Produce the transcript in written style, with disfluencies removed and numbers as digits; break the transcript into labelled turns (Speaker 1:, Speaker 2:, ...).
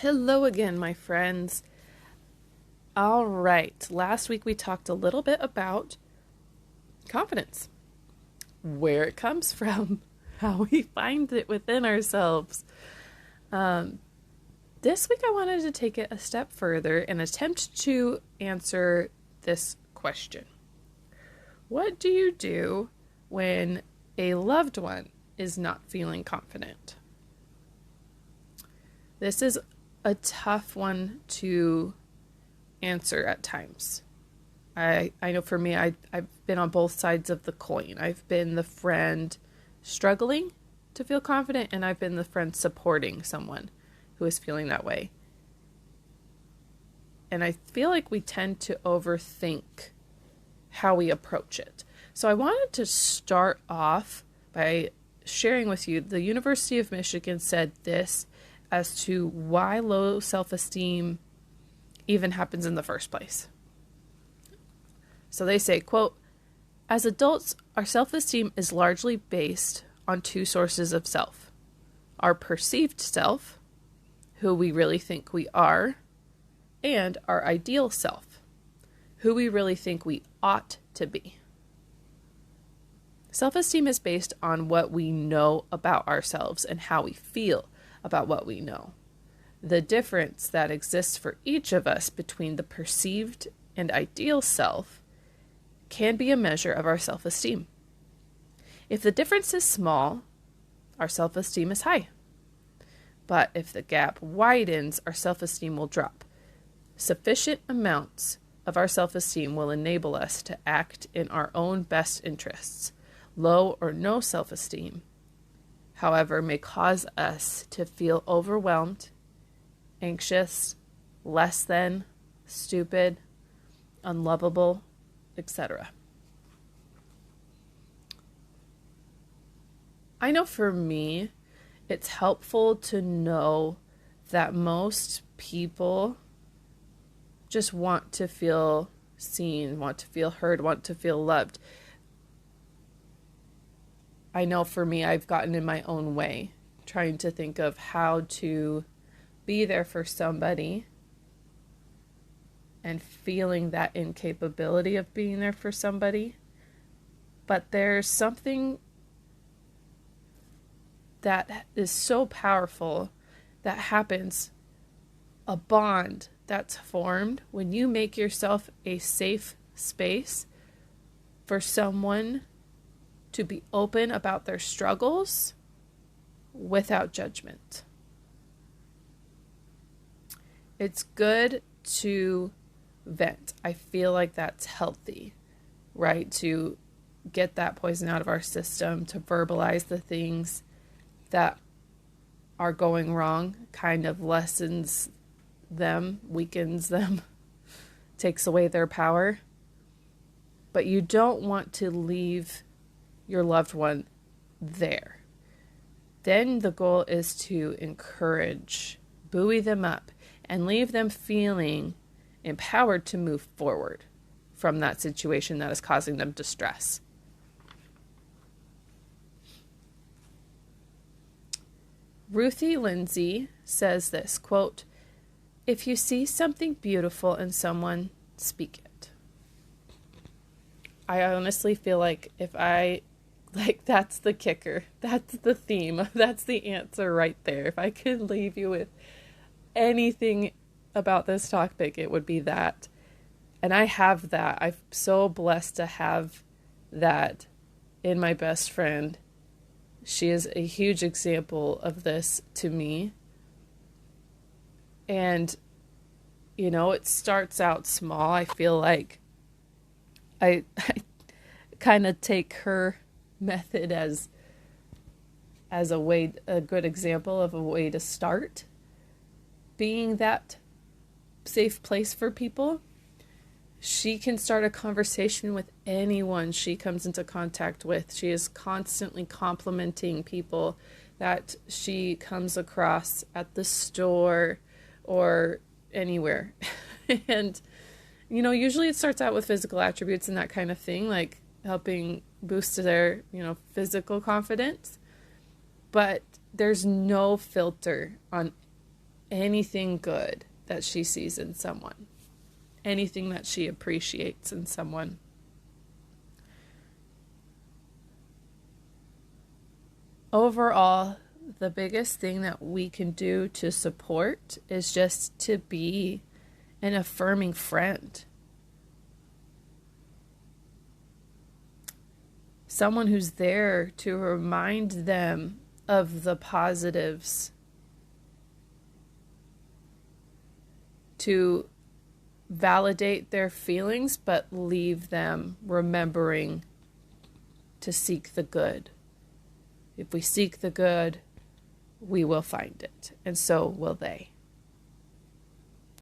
Speaker 1: Hello again, my friends. All right, last week we talked a little bit about confidence, where it comes from, how we find it within ourselves. This week I wanted to take it a step further and attempt to answer this question. What do you do when a loved one is not feeling confident? This is a tough one to answer at times. I know for me, I've been on both sides of the coin. I've been the friend struggling to feel confident, and I've been the friend supporting someone who is feeling that way. And I feel like we tend to overthink how we approach it. So I wanted to start off by sharing with you, the University of Michigan said this as to why low self-esteem even happens in the first place. So they say, quote, as adults, our self-esteem is largely based on two sources of self. Our perceived self, who we really think we are, and our ideal self, who we really think we ought to be. Self-esteem is based on what we know about ourselves and how we feel about what we know. The difference that exists for each of us between the perceived and ideal self can be a measure of our self-esteem. If the difference is small, our self-esteem is high. But if the gap widens, our self-esteem will drop. Sufficient amounts of our self-esteem will enable us to act in our own best interests. Low or no self-esteem, however, may cause us to feel overwhelmed, anxious, less than, stupid, unlovable, etc. I know for me, it's helpful to know that most people just want to feel seen, want to feel heard, want to feel loved. I know for me, I've gotten in my own way, trying to think of how to be there for somebody and feeling that incapability of being there for somebody. But there's something that is so powerful that happens, a bond that's formed when you make yourself a safe space for someone to be open about their struggles without judgment. It's good to vent. I feel like that's healthy, right? To get that poison out of our system, to verbalize the things that are going wrong, kind of lessens them, weakens them, takes away their power. But you don't want to leave your loved one there. Then the goal is to encourage, buoy them up, and leave them feeling empowered to move forward from that situation that is causing them distress. Ruthie Lindsay says this, quote, if you see something beautiful in someone, speak it. I honestly feel like that's the kicker. That's the theme. That's the answer right there. If I could leave you with anything about this topic, it would be that. And I have that. I'm so blessed to have that in my best friend. She is a huge example of this to me. And, it starts out small. I feel like I kind of take her method as a good example of a way to start being that safe place for people. She can start a conversation with anyone she comes into contact with. She is constantly complimenting people that she comes across at the store or anywhere. And, usually it starts out with physical attributes and that kind of thing, like helping boost their, physical confidence. But there's no filter on anything good that she sees in someone, anything that she appreciates in someone. Overall, the biggest thing that we can do to support is just to be an affirming friend. Someone who's there to remind them of the positives, to validate their feelings, but leave them remembering to seek the good. If we seek the good, we will find it, and so will they.